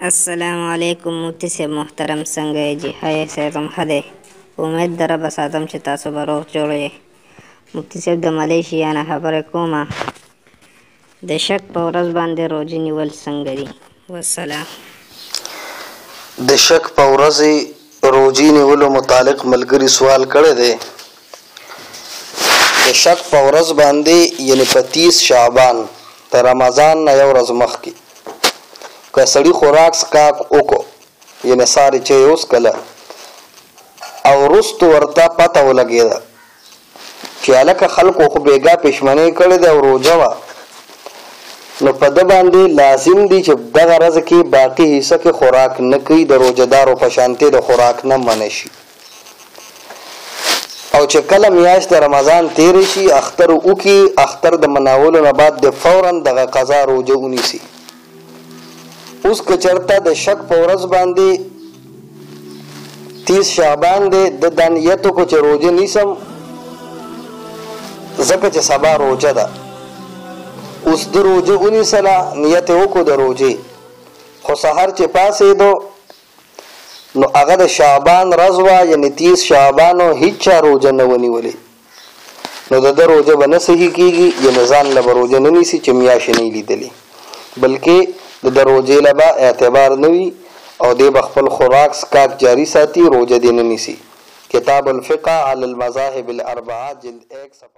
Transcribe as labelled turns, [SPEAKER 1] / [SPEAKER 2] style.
[SPEAKER 1] السلام علیکم مفتی صاحب محترم څنګه یې جی ښه صحت هم ښه دی امید د ربه ساتم چې تاسو به روغ جوړ یې مفتی صاحب د ملیشیا نه خبرې کومه د شک په ورځ باندې روژې نیول څنګه دي والسلام
[SPEAKER 2] د شک په ورځې روژې نیولو متعلق ملګري سوال کړی دی د شک په ورځ باندې یعنی په 30 شعبان تر رمضان نه یو ورځ مخکې که سړي خوراک سکاک وکړو یعنې ساري چې اوس کله او وروستو ورته پته ولګېده چې هلکه خلکو خو بېګا پېشمنۍ کړې ده او روژه وه نو په ده باندې لازم دي چې دغه ورځ کې باقي حصه کې خوراک نه کوي د روژهدارو په شانتې د خوراک نه منع شي او چې کله میاشت د رمضان تېرې شي اختر وکړي اختر د مناولو نه بعد د فوراً دغه قضا روژه ونیسي اوس که چېرته د شک په ورځ باندې 30 شعبان دی د دا نیت وکړو چې روژه نیسم ځکه چې سبا روژه ده اوس د روژه ونیسله نیت یې وکړو د روژې خو سحر چې پاڅېدو نو هغه د شعبان ورځ وه یعنې 30 شعبانو هېڅ چا روژه نه ونیولې نو د ده روژه به نه صحیح کېږي یعنې ځان له به روژه نه نیسي چې میاشتې نه یې لیدلې بلکې د روژې له به اعتبار نه وي او دی به خپل خوراک سکاک جاری ساتي روژه دې نه نیسي کتاب الفقه علی المذاهب الاربعه جلد 1